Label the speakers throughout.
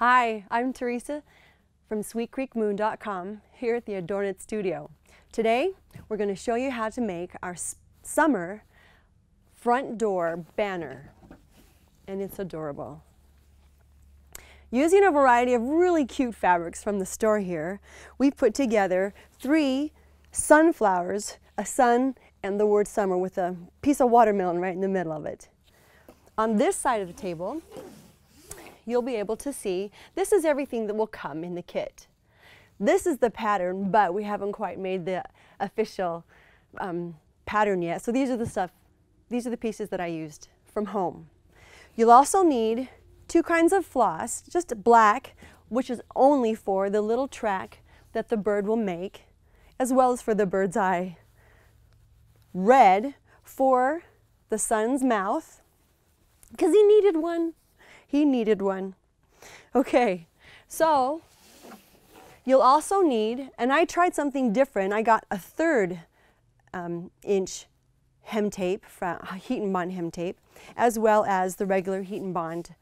Speaker 1: Hi, I'm Teresa from sweetcreekmoon.com here at the ADORNit studio. Today we're going to show you how to make our summer front door banner, and it's adorable. Using a variety of really cute fabrics from the store here, we've put together 3 sunflowers, a sun, and the word summer with a piece of watermelon right in the middle of it. On this side of the table, you'll be able to see this is everything that will come in the kit. This is the pattern, but we haven't quite made the official pattern yet. So these are the pieces that I used from home. You'll also need 2 kinds of floss, just black, which is only for the little track that the bird will make, as well as for the bird's eye. Red for the sun's mouth, because he needed one. He needed one. Okay, so you'll also need, and I tried something different. I got a 1/3 inch hem tape, heat and bond hem tape, as well as the regular heat and bond.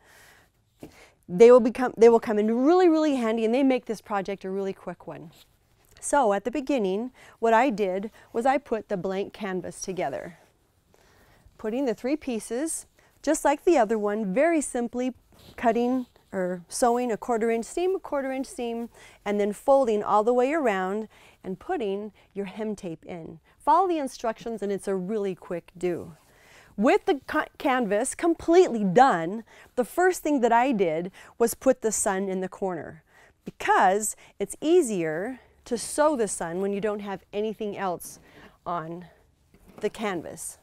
Speaker 1: They will come in really, really handy, and they make this project a really quick one. So at the beginning, what I did was I put the blank canvas together, putting the 3 pieces, just like the other one, very simply cutting or sewing a 1/4 inch seam, a 1/4 inch seam, and then folding all the way around and putting your hem tape in. Follow the instructions and it's a really quick do. With the canvas completely done, the first thing that I did was put the sun in the corner, because it's easier to sew the sun when you don't have anything else on the canvas.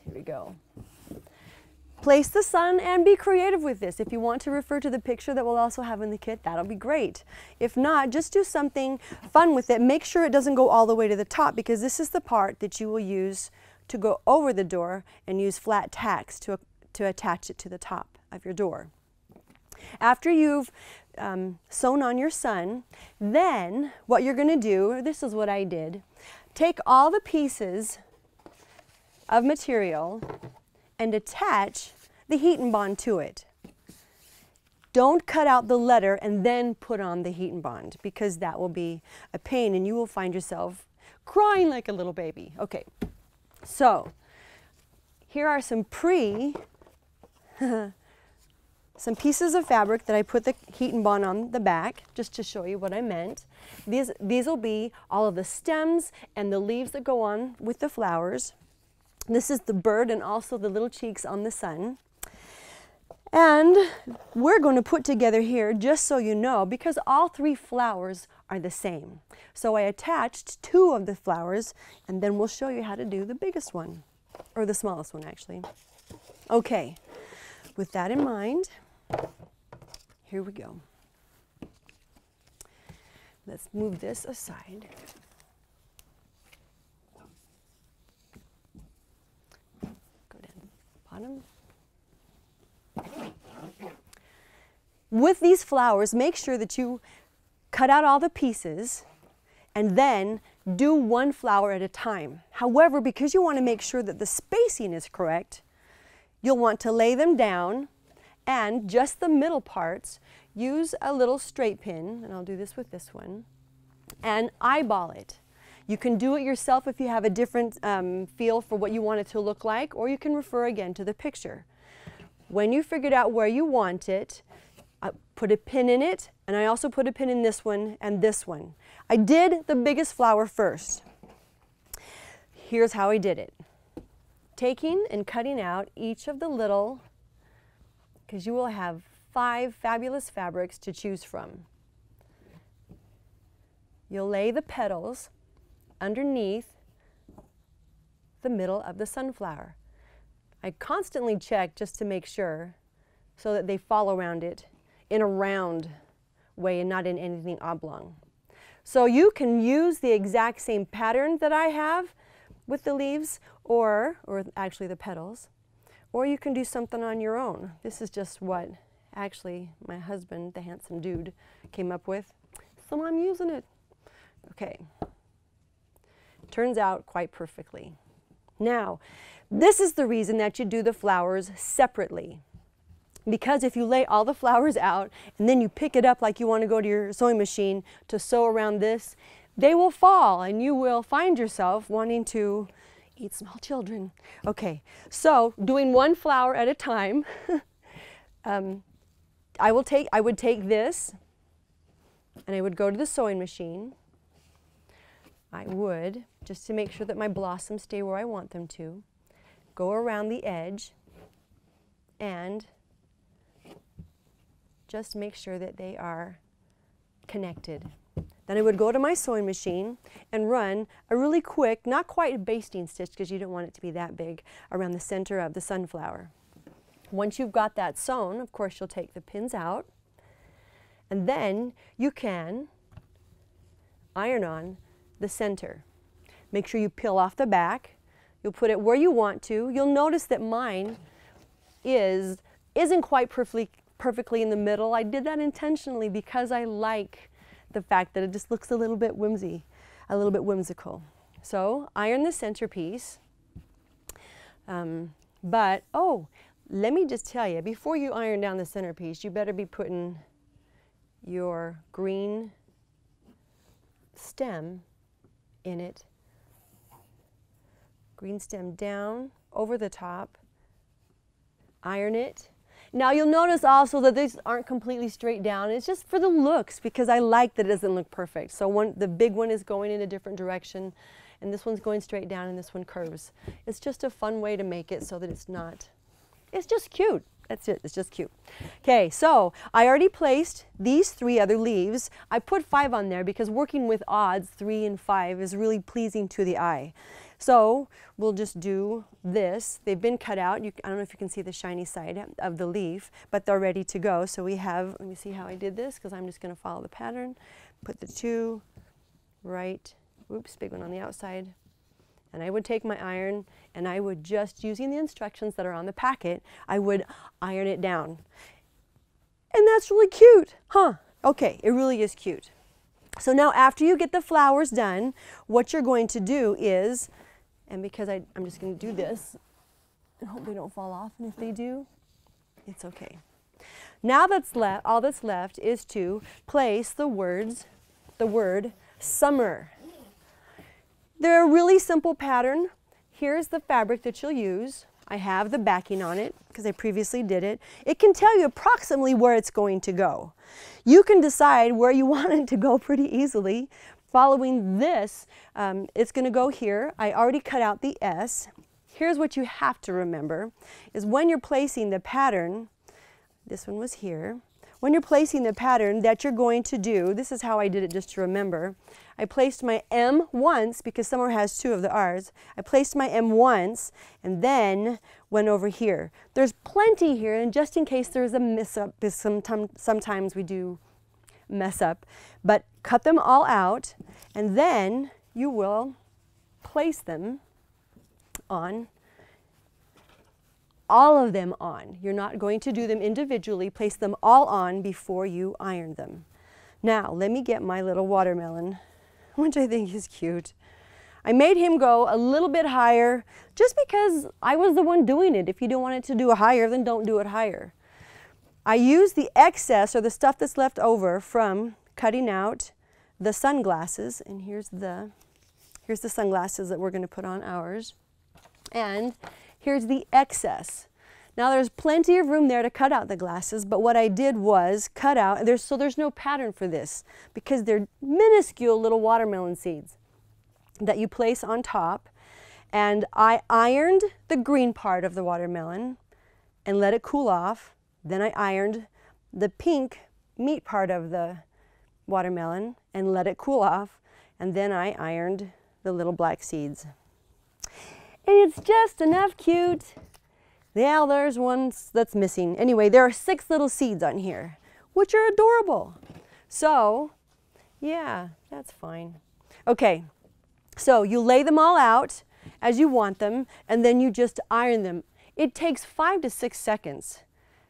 Speaker 1: Here we go. Place the sun and be creative with this. If you want to refer to the picture that we'll also have in the kit, that'll be great. If not, just do something fun with it. Make sure it doesn't go all the way to the top, because this is the part that you will use to go over the door and use flat tacks to attach it to the top of your door. After you've sewn on your sun, then what you're going to do, this is what I did, take all the pieces of material and attach the heat and bond to it. Don't cut out the letter and then put on the heat and bond, because that will be a pain and you will find yourself crying like a little baby. Okay, so here are some some pieces of fabric that I put the heat and bond on the back, just to show you what I meant. These will be all of the stems and the leaves that go on with the flowers. This is the bird and also the little cheeks on the sun. And we're going to put together here, just so you know, because all 3 flowers are the same. So I attached 2 of the flowers, and then we'll show you how to do the biggest one, or the smallest one actually. Okay, with that in mind, here we go. Let's move this aside. With these flowers, make sure that you cut out all the pieces and then do 1 flower at a time. However, because you want to make sure that the spacing is correct, you'll want to lay them down, and just the middle parts, use a little straight pin, and I'll do this with this one, and eyeball it. You can do it yourself if you have a different feel for what you want it to look like, or you can refer again to the picture. When you figured out where you want it, put a pin in it, and I also put a pin in this one and this one. I did the biggest flower first. Here's how I did it. Taking and cutting out each of the little, because you will have 5 fabulous fabrics to choose from. You'll lay the petals underneath the middle of the sunflower. I constantly check just to make sure, so that they fall around it in a round way and not in anything oblong. So you can use the exact same pattern that I have with the leaves, or actually the petals, or you can do something on your own. This is just what actually my husband, the handsome dude, came up with, so I'm using it. Okay. Turns out quite perfectly. Now, this is the reason that you do the flowers separately. Because if you lay all the flowers out and then you pick it up like you want to go to your sewing machine to sew around this, they will fall and you will find yourself wanting to eat small children. Okay, so doing one flower at a time, I would take this and I would go to the sewing machine. I would, just to make sure that my blossoms stay where I want them to, go around the edge and just make sure that they are connected. Then I would go to my sewing machine and run a really quick, not quite a basting stitch because you don't want it to be that big, around the center of the sunflower. Once you've got that sewn, of course, you'll take the pins out, and then you can iron on the center. Make sure you peel off the back. You'll put it where you want to. You'll notice that mine isn't quite perfectly in the middle. I did that intentionally because I like the fact that it just looks a little bit whimsical. So iron the centerpiece. But, oh, let me just tell you, before you iron down the centerpiece, you better be putting your green stem in it. Green stem down, over the top, iron it. Now you'll notice also that these aren't completely straight down. It's just for the looks because I like that it doesn't look perfect. So the big one is going in a different direction and this one's going straight down and this one curves. It's just a fun way to make it so that it's just cute. That's it, it's just cute. Okay, so I already placed these 3 other leaves. I put 5 on there because working with odds, 3 and 5, is really pleasing to the eye. So we'll just do this. They've been cut out. I don't know if you can see the shiny side of the leaf, but they're ready to go. So we have, let me see how I did this because I'm just going to follow the pattern. Put the 2 right, oops, big one on the outside. And I would take my iron and I would just, using the instructions that are on the packet, I would iron it down. And that's really cute, huh? Okay, it really is cute. So now after you get the flowers done, what you're going to do is, and because I'm just going to do this, I hope they don't fall off, and if they do, it's okay. Now all that's left is to place the word summer. They're a really simple pattern. Here's the fabric that you'll use. I have the backing on it because I previously did it. It can tell you approximately where it's going to go. You can decide where you want it to go pretty easily. Following this, it's going to go here. I already cut out the S. Here's what you have to remember, is when you're placing the pattern, this one was here, when you're placing the pattern that you're going to do, this is how I did it just to remember. I placed my M once because somewhere has 2 of the R's. I placed my M once and then went over here. There's plenty here, and just in case there's a mess up, because sometimes we do mess up, but cut them all out and then you will place them on, all of them on. You're not going to do them individually. Place them all on before you iron them. Now, let me get my little watermelon, which I think is cute. I made him go a little bit higher just because I was the one doing it. If you don't want it to do it higher, then don't do it higher. I used the excess, or the stuff that's left over from cutting out the sunglasses, and here's the sunglasses that we're going to put on ours. And here's the excess. Now there's plenty of room there to cut out the glasses, but what I did was cut out, so there's no pattern for this because they're minuscule little watermelon seeds that you place on top. And I ironed the green part of the watermelon and let it cool off. Then I ironed the pink meat part of the watermelon and let it cool off. And then I ironed the little black seeds. And it's just enough cute. Yeah, there's one that's missing. Anyway, there are 6 little seeds on here, which are adorable. So, yeah, that's fine. Okay, so you lay them all out as you want them, and then you just iron them. It takes 5 to 6 seconds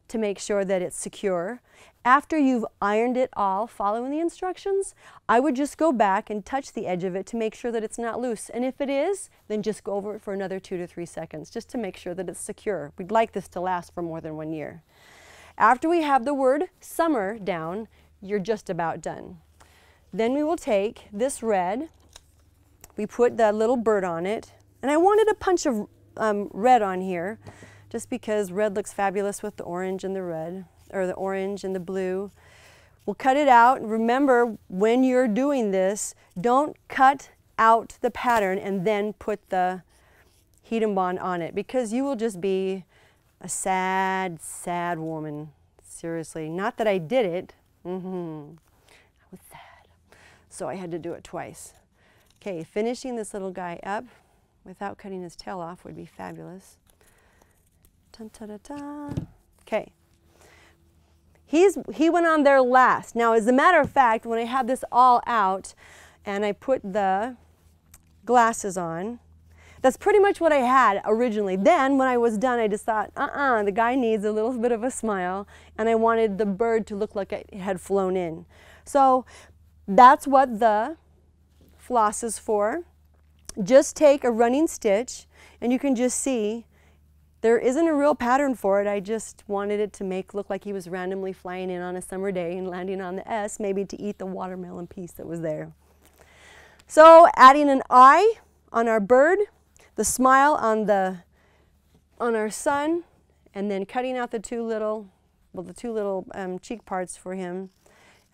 Speaker 1: to make sure that it's secure. After you've ironed it all, following the instructions, I would just go back and touch the edge of it to make sure that it's not loose. And if it is, then just go over it for another 2 to 3 seconds, just to make sure that it's secure. We'd like this to last for more than 1 year. After we have the word summer down, you're just about done. Then we will take this red, we put the little bird on it, and I wanted a punch of red on here, just because red looks fabulous with the orange and the red, or the orange and the blue. We'll cut it out. Remember, when you're doing this, don't cut out the pattern and then put the heat and bond on it, because you will just be a sad, sad woman. Seriously. Not that I did it. I was sad. So I had to do it twice. Okay, finishing this little guy up without cutting his tail off would be fabulous. Dun-ta-da-da. Okay. He went on there last. Now, as a matter of fact, when I had this all out and I put the glasses on, that's pretty much what I had originally. Then, when I was done, I just thought, the guy needs a little bit of a smile, and I wanted the bird to look like it had flown in. So that's what the floss is for. Just take a running stitch, and you can just see there isn't a real pattern for it. I just wanted it to look like he was randomly flying in on a summer day and landing on the S, maybe to eat the watermelon piece that was there. So adding an eye on our bird, the smile on our sun, and then cutting out the two little cheek parts for him.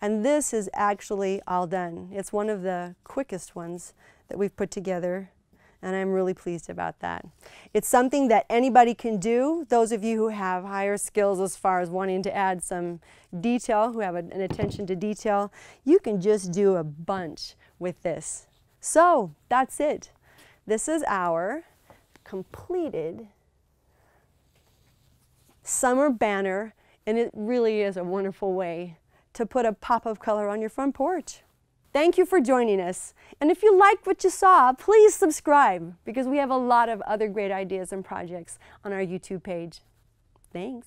Speaker 1: And this is actually all done. It's one of the quickest ones that we've put together, and I'm really pleased about that. It's something that anybody can do. Those of you who have higher skills as far as wanting to add some detail, who have an attention to detail, you can just do a bunch with this. So that's it. This is our completed summer banner, and it really is a wonderful way to put a pop of color on your front porch. Thank you for joining us. And if you liked what you saw, please subscribe, because we have a lot of other great ideas and projects on our YouTube page. Thanks.